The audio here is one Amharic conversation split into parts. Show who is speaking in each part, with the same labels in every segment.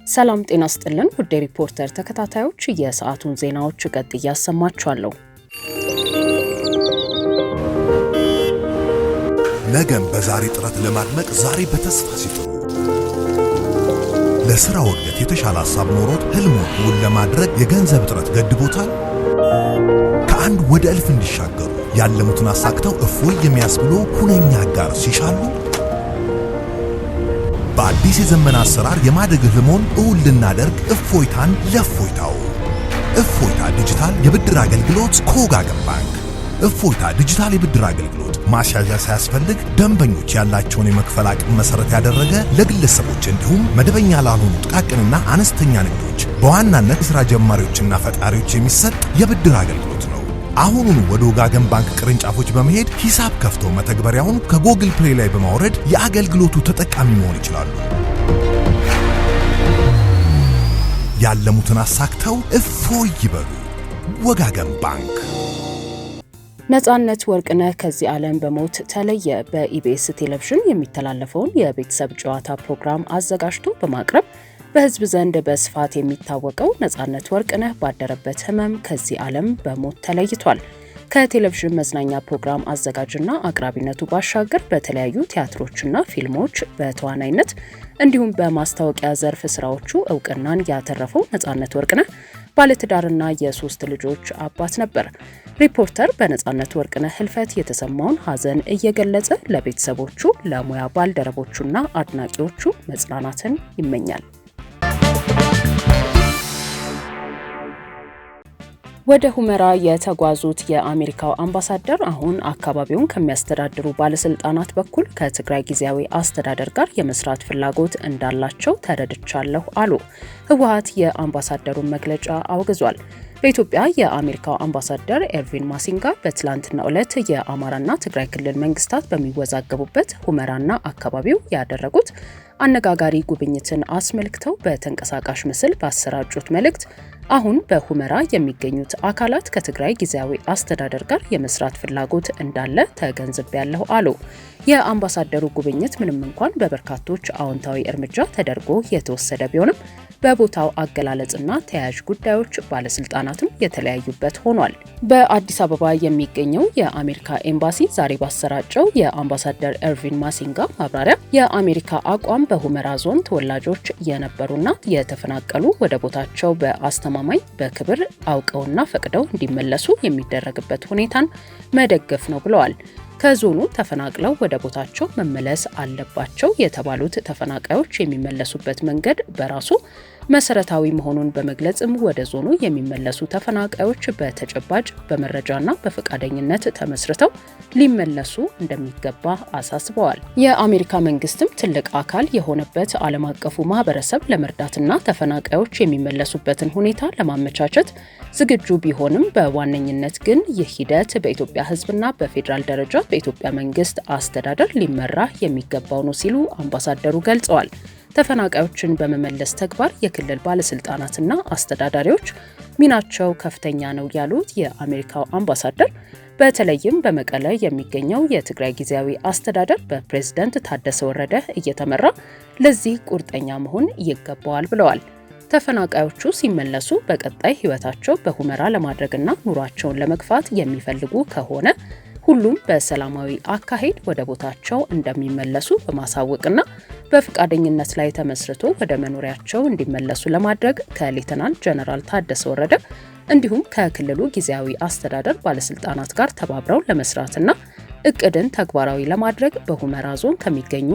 Speaker 1: ሰላም ጤና ይስጥልን ውድ ሪፖርተር ተከታታዮች የሰዓቱን ዜናዎች ቀጥዬ ያሰማችኋለሁ።
Speaker 2: ነገም በዛሬ ጥረት ለማድመቅ ዛሬ በተስፋ ሲጥሩ ለሥራው እድገት የተሻለ ሐሳብ ኖሮት ህልሙን እውን ለማድረግ የገንዘብ ጥረት ገድቦታል። ከአንድ ወደ እልፍ እንዲሻገሩ ያለሙትን አሳክተው እፎይ የሚያስብሉ ሁነኛ አጋር ሲሻሉ በአዲስ የዘመን አሰራር የማደግ ህልሞን እውን ልናደርግ እፎይታን ለእፎይታው እፎይታ ዲጂታል የብድር አገልግሎት ከወጋገን ባንክ። እፎይታ ዲጂታል የብድር አገልግሎት ማሻሻያ ሳያስፈልግ ደንበኞች ያላቸውን የመክፈል አቅም መሰረት ያደረገ ለግለሰቦች እንዲሁም መደበኛ ላልሆኑ ጥቃቅንና አነስተኛ ንግዶች በዋናነት ስራ ጀማሪዎችና ፈጣሪዎች የሚሰጥ የብድር አገልግሎት ነው። አሁኑኑ ወደ ወጋገን ባንክ ቅርንጫፎች በመሄድ ሂሳብ ከፍተው መተግበሪያውን ከጎግል ፕሌይ ላይ በማውረድ የአገልግሎቱ ተጠቃሚ መሆን ይችላሉ። ያለሙትን አሳክተው እፎይ ይበሉ። ወጋገን ባንክ።
Speaker 1: ነጻነት ወርቅነህ ከዚህ ዓለም በሞት ተለየ። በኢቢኤስ ቴሌቪዥን የሚተላለፈውን የቤተሰብ ጨዋታ ፕሮግራም አዘጋጅቶ በማቅረብ በህዝብ ዘንድ በስፋት የሚታወቀው ነጻነት ወርቅነህ ባደረበት ህመም ከዚህ ዓለም በሞት ተለይቷል። ከቴሌቪዥን መዝናኛ ፕሮግራም አዘጋጅና አቅራቢነቱ ባሻገር በተለያዩ ቲያትሮችና ፊልሞች በተዋናይነት እንዲሁም በማስታወቂያ ዘርፍ ስራዎቹ እውቅናን ያተረፈው ነጻነት ወርቅነህ ባለትዳርና የሶስት ልጆች አባት ነበር። ሪፖርተር በነጻነት ወርቅነህ ህልፈት የተሰማውን ሀዘን እየገለጸ ለቤተሰቦቹ፣ ለሙያ ባልደረቦቹና አድናቂዎቹ መጽናናትን ይመኛል። ወደ ሁመራ የተጓዙት የአሜሪካው አምባሳደር አሁን አካባቢውን ከሚያስተዳድሩ ባለስልጣናት በኩል ከትግራይ ጊዜያዊ አስተዳደር ጋር የመስራት ፍላጎት እንዳላቸው ተረድቻለሁ አሉ። ህወሓት የአምባሳደሩን መግለጫ አውግዟል። በኢትዮጵያ የአሜሪካው አምባሳደር ኤርቪን ማሲንጋ በትላንትናው ዕለት የአማራና ትግራይ ክልል መንግስታት በሚወዛገቡበት ሁመራና አካባቢው ያደረጉት አነጋጋሪ ጉብኝትን አስመልክተው በተንቀሳቃሽ ምስል ባሰራጩት መልእክት አሁን በሁመራ የሚገኙት አካላት ከትግራይ ጊዜያዊ አስተዳደር ጋር የመስራት ፍላጎት እንዳለ ተገንዝቤያለሁ አሉ። የአምባሳደሩ ጉብኝት ምንም እንኳን በበርካቶች አዎንታዊ እርምጃ ተደርጎ የተወሰደ ቢሆንም በቦታው አገላለጽና ተያያዥ ጉዳዮች ባለስልጣናትም የተለያዩበት ሆኗል። በአዲስ አበባ የሚገኘው የአሜሪካ ኤምባሲ ዛሬ ባሰራጨው የአምባሳደር ኤርቪን ማሲንጋ ማብራሪያ የአሜሪካ አቋም በሁመራ ዞን ተወላጆች የነበሩና የተፈናቀሉ ወደ ቦታቸው በአስተማማኝ በክብር አውቀውና ፈቅደው እንዲመለሱ የሚደረግበት ሁኔታን መደገፍ ነው ብለዋል። ከዞኑ ተፈናቅለው ወደ ቦታቸው መመለስ አለባቸው የተባሉት ተፈናቃዮች የሚመለሱበት መንገድ በራሱ መሰረታዊ መሆኑን በመግለጽም ወደ ዞኑ የሚመለሱ ተፈናቃዮች በተጨባጭ በመረጃና በፈቃደኝነት ተመስርተው ሊመለሱ እንደሚገባ አሳስበዋል። የአሜሪካ መንግስትም ትልቅ አካል የሆነበት ዓለም አቀፉ ማህበረሰብ ለመርዳትና ተፈናቃዮች የሚመለሱበትን ሁኔታ ለማመቻቸት ዝግጁ ቢሆንም በዋነኝነት ግን ይህ ሂደት በኢትዮጵያ ሕዝብና በፌዴራል ደረጃ በኢትዮጵያ መንግስት አስተዳደር ሊመራ የሚገባው ነው ሲሉ አምባሳደሩ ገልጸዋል። ተፈናቃዮችን በመመለስ ተግባር የክልል ባለስልጣናትና አስተዳዳሪዎች ሚናቸው ከፍተኛ ነው ያሉት የአሜሪካው አምባሳደር በተለይም በመቀለ የሚገኘው የትግራይ ጊዜያዊ አስተዳደር በፕሬዝዳንት ታደሰ ወረደ እየተመራ ለዚህ ቁርጠኛ መሆን ይገባዋል ብለዋል። ተፈናቃዮቹ ሲመለሱ በቀጣይ ህይወታቸው በሁመራ ለማድረግና ኑሯቸውን ለመግፋት የሚፈልጉ ከሆነ ሁሉም በሰላማዊ አካሄድ ወደ ቦታቸው እንደሚመለሱ በማሳወቅና በፍቃደኝነት ላይ ተመስርቶ ወደ መኖሪያቸው እንዲመለሱ ለማድረግ ከሌተናንት ጀነራል ታደሰ ወረደ እንዲሁም ከክልሉ ጊዜያዊ አስተዳደር ባለስልጣናት ጋር ተባብረው ለመስራትና እቅድን ተግባራዊ ለማድረግ በሁመራ ዞን ከሚገኙ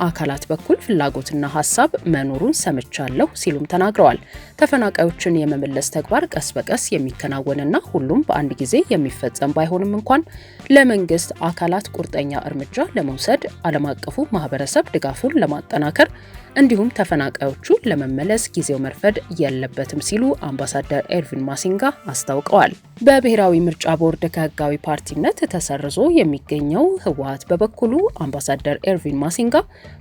Speaker 1: አካላት በኩል ፍላጎትና ሀሳብ መኖሩን ሰምቻለሁ ሲሉም ተናግረዋል። ተፈናቃዮችን የመመለስ ተግባር ቀስ በቀስ የሚከናወንና ሁሉም በአንድ ጊዜ የሚፈጸም ባይሆንም እንኳን ለመንግስት አካላት ቁርጠኛ እርምጃ ለመውሰድ ዓለም አቀፉ ማህበረሰብ ድጋፉን ለማጠናከር እንዲሁም ተፈናቃዮቹ ለመመለስ ጊዜው መርፈድ የለበትም ሲሉ አምባሳደር ኤርቪን ማሲንጋ አስታውቀዋል። በብሔራዊ ምርጫ ቦርድ ከህጋዊ ፓርቲነት ተሰርዞ የሚገኘው ህወሓት በበኩሉ አምባሳደር ኤርቪን ማሲንጋ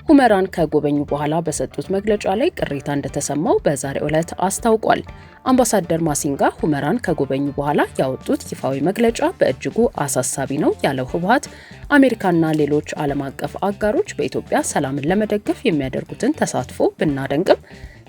Speaker 1: ሁመራን ከጎበኙ በኋላ በሰጡት መግለጫ ላይ ቅሬታ እንደተሰማው በዛሬው ዕለት አስታውቋል። አምባሳደር ማሲንጋ ሁመራን ከጎበኙ በኋላ ያወጡት ይፋዊ መግለጫ በእጅጉ አሳሳቢ ነው ያለው ህወሓት አሜሪካና ሌሎች ዓለም አቀፍ አጋሮች በኢትዮጵያ ሰላምን ለመደገፍ የሚያደርጉትን ተሳትፎ ብናደንቅም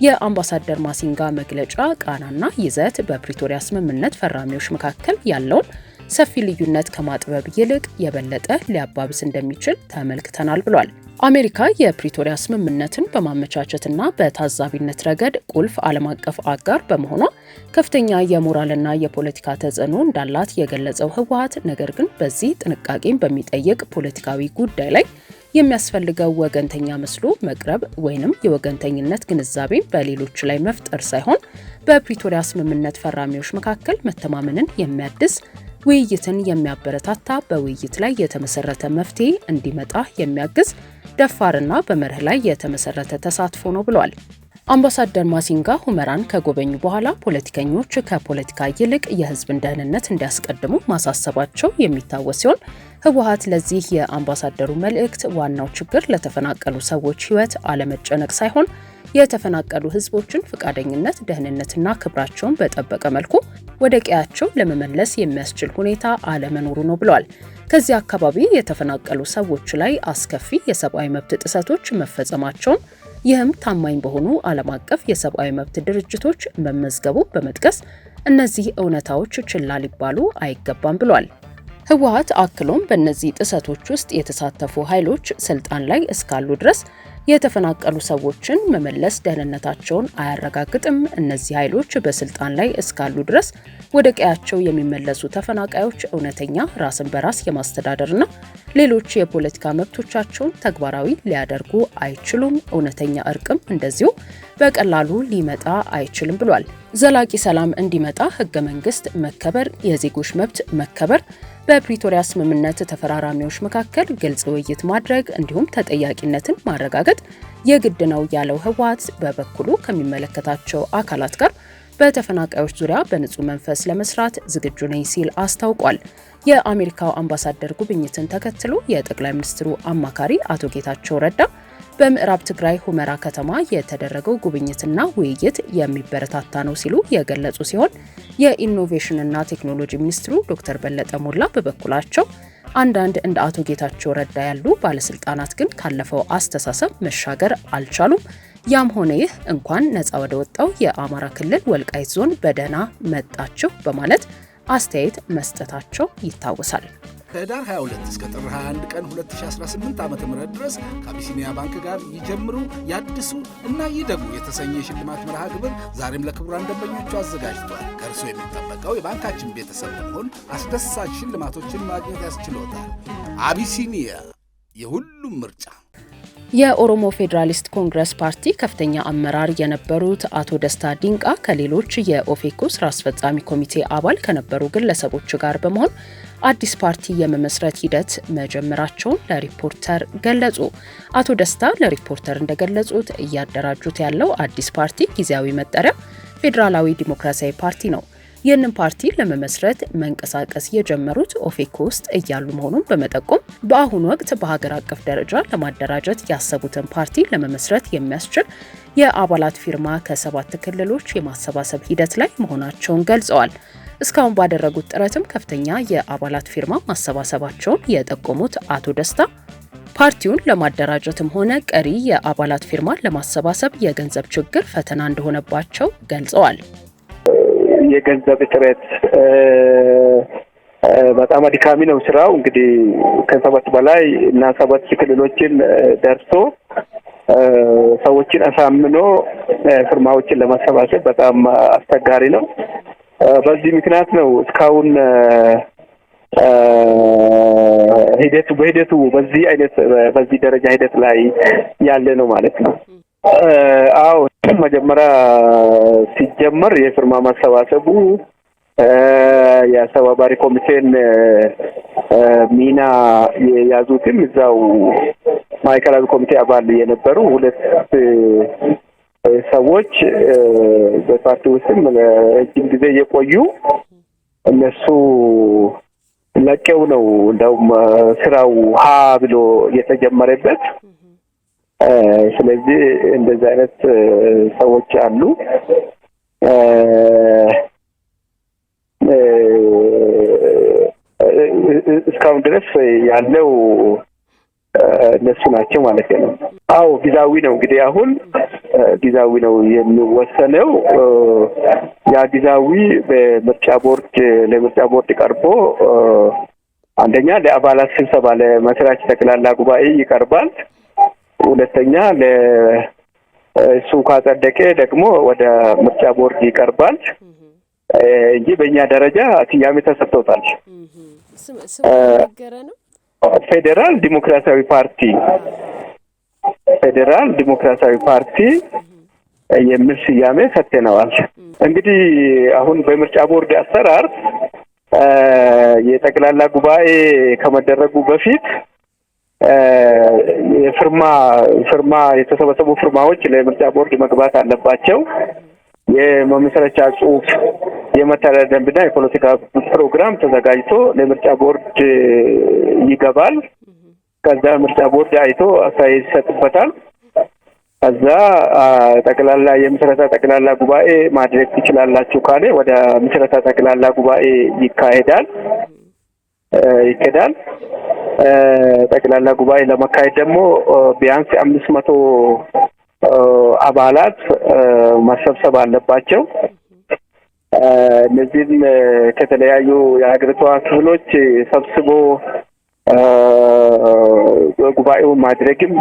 Speaker 1: የአምባሳደር ማሲንጋ መግለጫ ቃናና ይዘት በፕሪቶሪያ ስምምነት ፈራሚዎች መካከል ያለውን ሰፊ ልዩነት ከማጥበብ ይልቅ የበለጠ ሊያባብስ እንደሚችል ተመልክተናል ብሏል። አሜሪካ የፕሪቶሪያ ስምምነትን በማመቻቸትና በታዛቢነት ረገድ ቁልፍ ዓለም አቀፍ አጋር በመሆኗ ከፍተኛ የሞራልና የፖለቲካ ተጽዕኖ እንዳላት የገለጸው ህወሓት ነገር ግን በዚህ ጥንቃቄን በሚጠይቅ ፖለቲካዊ ጉዳይ ላይ የሚያስፈልገው ወገንተኛ መስሎ መቅረብ ወይንም የወገንተኝነት ግንዛቤ በሌሎች ላይ መፍጠር ሳይሆን በፕሪቶሪያ ስምምነት ፈራሚዎች መካከል መተማመንን የሚያድስ ውይይትን የሚያበረታታ በውይይት ላይ የተመሰረተ መፍትሄ እንዲመጣ የሚያግዝ ደፋርና በመርህ ላይ የተመሰረተ ተሳትፎ ነው ብለዋል። አምባሳደር ማሲንጋ ሁመራን ከጎበኙ በኋላ ፖለቲከኞች ከፖለቲካ ይልቅ የህዝብን ደህንነት እንዲያስቀድሙ ማሳሰባቸው የሚታወስ ሲሆን ህወሓት ለዚህ የአምባሳደሩ መልእክት ዋናው ችግር ለተፈናቀሉ ሰዎች ህይወት አለመጨነቅ ሳይሆን የተፈናቀሉ ህዝቦችን ፈቃደኝነት፣ ደህንነትና ክብራቸውን በጠበቀ መልኩ ወደ ቀያቸው ለመመለስ የሚያስችል ሁኔታ አለመኖሩ ነው ብለዋል። ከዚህ አካባቢ የተፈናቀሉ ሰዎች ላይ አስከፊ የሰብአዊ መብት ጥሰቶች መፈጸማቸውን ይህም ታማኝ በሆኑ ዓለም አቀፍ የሰብአዊ መብት ድርጅቶች መመዝገቡ በመጥቀስ እነዚህ እውነታዎች ችላ ሊባሉ አይገባም ብሏል። ህወሓት አክሎም በእነዚህ ጥሰቶች ውስጥ የተሳተፉ ኃይሎች ስልጣን ላይ እስካሉ ድረስ የተፈናቀሉ ሰዎችን መመለስ ደህንነታቸውን አያረጋግጥም። እነዚህ ኃይሎች በስልጣን ላይ እስካሉ ድረስ ወደ ቀያቸው የሚመለሱ ተፈናቃዮች እውነተኛ ራስን በራስ የማስተዳደርና ሌሎች የፖለቲካ መብቶቻቸውን ተግባራዊ ሊያደርጉ አይችሉም። እውነተኛ እርቅም እንደዚሁ በቀላሉ ሊመጣ አይችልም ብሏል። ዘላቂ ሰላም እንዲመጣ ህገ መንግስት መከበር፣ የዜጎች መብት መከበር፣ በፕሪቶሪያ ስምምነት ተፈራራሚዎች መካከል ግልጽ ውይይት ማድረግ እንዲሁም ተጠያቂነትን ማረጋገጥ የግድ ነው ያለው ህወሓት በበኩሉ ከሚመለከታቸው አካላት ጋር በተፈናቃዮች ዙሪያ በንጹህ መንፈስ ለመስራት ዝግጁ ነኝ ሲል አስታውቋል። የአሜሪካው አምባሳደር ጉብኝትን ተከትሎ የጠቅላይ ሚኒስትሩ አማካሪ አቶ ጌታቸው ረዳ በምዕራብ ትግራይ ሁመራ ከተማ የተደረገው ጉብኝትና ውይይት የሚበረታታ ነው ሲሉ የገለጹ ሲሆን የኢኖቬሽንና ቴክኖሎጂ ሚኒስትሩ ዶክተር በለጠ ሞላ በበኩላቸው አንዳንድ እንደ አቶ ጌታቸው ረዳ ያሉ ባለስልጣናት ግን ካለፈው አስተሳሰብ መሻገር አልቻሉም። ያም ሆነ ይህ እንኳን ነፃ ወደ ወጣው የአማራ ክልል ወልቃይት ዞን በደህና መጣችሁ በማለት አስተያየት መስጠታቸው ይታወሳል።
Speaker 3: ከህዳር 22 እስከ ጥር 21 ቀን 2018 ዓ.ም ድረስ ከአቢሲኒያ ባንክ ጋር ይጀምሩ፣ ያድሱ እና ይደጉ የተሰኘ የሽልማት መርሃ ግብር ዛሬም ለክቡራን ደንበኞቹ አዘጋጅቷል። ከእርሶ የሚጠበቀው የባንካችን ቤተሰብ በመሆን አስደሳች ሽልማቶችን ማግኘት ያስችሎታል። አቢሲኒያ የሁሉም ምርጫ።
Speaker 1: የኦሮሞ ፌዴራሊስት ኮንግረስ ፓርቲ ከፍተኛ አመራር የነበሩት አቶ ደስታ ዲንቃ ከሌሎች የኦፌኮ ስራ አስፈጻሚ ኮሚቴ አባል ከነበሩ ግለሰቦች ጋር በመሆን አዲስ ፓርቲ የመመስረት ሂደት መጀመራቸውን ለሪፖርተር ገለጹ። አቶ ደስታ ለሪፖርተር እንደገለጹት እያደራጁት ያለው አዲስ ፓርቲ ጊዜያዊ መጠሪያ ፌዴራላዊ ዲሞክራሲያዊ ፓርቲ ነው። ይህንን ፓርቲ ለመመስረት መንቀሳቀስ የጀመሩት ኦፌኮ ውስጥ እያሉ መሆኑን በመጠቆም በአሁኑ ወቅት በሀገር አቀፍ ደረጃ ለማደራጀት ያሰቡትን ፓርቲ ለመመስረት የሚያስችል የአባላት ፊርማ ከ7 ክልሎች የማሰባሰብ ሂደት ላይ መሆናቸውን ገልጸዋል። እስካሁን ባደረጉት ጥረትም ከፍተኛ የአባላት ፊርማ ማሰባሰባቸውን የጠቆሙት አቶ ደስታ ፓርቲውን ለማደራጀትም ሆነ ቀሪ የአባላት ፊርማ ለማሰባሰብ የገንዘብ ችግር ፈተና እንደሆነባቸው ገልጸዋል።
Speaker 4: የገንዘብ እጥረት በጣም አድካሚ ነው ስራው። እንግዲህ ከ7 በላይ እና 7 ክልሎችን ደርሶ ሰዎችን አሳምኖ ፊርማዎችን ለማሰባሰብ በጣም አስቸጋሪ ነው። በዚህ ምክንያት ነው እስካሁን በሂደቱ በዚህ ደረጃ ሂደት ላይ ያለ ነው ማለት ነው። አዎ መጀመሪያ ሲጀመር የፊርማ ማሰባሰቡ የአስተባባሪ ኮሚቴን ሚና የያዙትም እዛው ማዕከላዊ ኮሚቴ አባል የነበሩ 2 ሰዎች በፓርቲ ውስጥም ረጅም ጊዜ የቆዩ እነሱ ለቀው ነው እንደውም ስራው ሀ ብሎ የተጀመረበት። ስለዚህ እንደዚህ አይነት ሰዎች አሉ። እስካሁን ድረስ ያለው እነሱ ናቸው ማለት ነው። አዎ ጊዜያዊ ነው እንግዲህ አሁን ጊዜያዊ ነው የሚወሰነው። ያ ጊዜያዊ በምርጫ ቦርድ ቀርቦ አንደኛ ለአባላት ስብሰባ ለመስራች ጠቅላላ ጉባኤ ይቀርባል። ሁለተኛ ለእሱ ካጸደቀ ደግሞ ወደ ምርጫ ቦርድ ይቀርባል እንጂ በእኛ ደረጃ ስያሜ ተሰጥቶታል። ፌዴራል ዲሞክራሲያዊ ፓርቲ የሚል ስያሜ ሰጥተነዋል። እንግዲህ አሁን በምርጫ ቦርድ አሰራር የጠቅላላ ጉባኤ ከመደረጉ በፊት የፍርማ የተሰበሰቡ ፍርማዎች ለምርጫ ቦርድ መግባት አለባቸው። የመመስረቻ ጽሑፍ፣ የመተዳደሪያ ደንብና የፖለቲካ ፕሮግራም ተዘጋጅቶ ለምርጫ ቦርድ ይገባል። ከዛ ምርጫ ቦርድ አይቶ አስተያየት ይሰጥበታል። ከዛ የምስረታ ጠቅላላ ጉባኤ ማድረግ ትችላላችሁ ካለ ወደ ምስረታ ጠቅላላ ጉባኤ ይካሄዳል። ጠቅላላ ጉባኤ ለመካሄድ ደግሞ ቢያንስ 500 አባላት መሰብሰብ አለባቸው። እነዚህን ከተለያዩ የሀገሪቷ ክፍሎች ሰብስቦ ጉባኤውን ማድረግም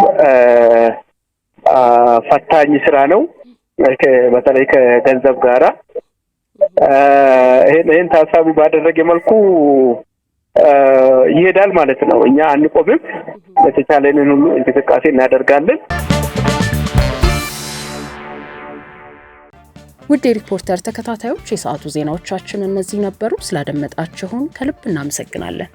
Speaker 4: ፈታኝ ስራ ነው፣ በተለይ ከገንዘብ ጋራ። ይሄን ታሳቢ ባደረገ መልኩ ይሄዳል ማለት ነው። እኛ አንቆምም፣ በተቻለንን ሁሉ እንቅስቃሴ እናደርጋለን።
Speaker 1: ውድ የሪፖርተር ተከታታዮች የሰዓቱ ዜናዎቻችን እነዚህ ነበሩ። ስላደመጣችሁን ከልብ እናመሰግናለን።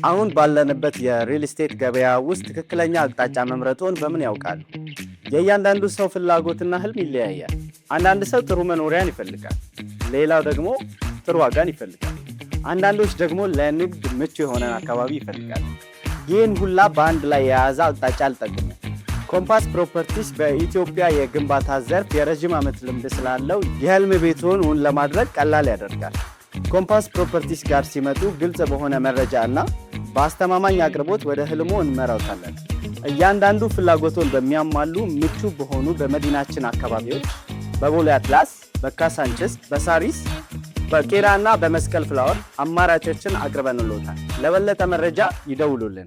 Speaker 5: አሁን ባለንበት የሪል ስቴት ገበያ ውስጥ ትክክለኛ አቅጣጫ መምረጡን በምን ያውቃሉ? የእያንዳንዱ ሰው ፍላጎትና ህልም ይለያያል። አንዳንድ ሰው ጥሩ መኖሪያን ይፈልጋል፣ ሌላው ደግሞ ጥሩ ዋጋን ይፈልጋል። አንዳንዶች ደግሞ ለንግድ ምቹ የሆነን አካባቢ ይፈልጋሉ። ይህን ሁላ በአንድ ላይ የያዘ አቅጣጫ አልጠቅሙ። ኮምፓስ ፕሮፐርቲስ በኢትዮጵያ የግንባታ ዘርፍ የረጅም ዓመት ልምድ ስላለው የህልም ቤቱን እውን ለማድረግ ቀላል ያደርጋል። ኮምፓስ ፕሮፐርቲስ ጋር ሲመጡ ግልጽ በሆነ መረጃ እና በአስተማማኝ አቅርቦት ወደ ህልሞ እንመራውታለን። እያንዳንዱ ፍላጎቶን በሚያሟሉ ምቹ በሆኑ በመዲናችን አካባቢዎች በቦሌ አትላስ፣ በካሳንችስ፣ በሳሪስ፣ በቄራ እና በመስቀል ፍላወር አማራጮችን አቅርበንልዎታል። ለበለጠ መረጃ ይደውሉልን።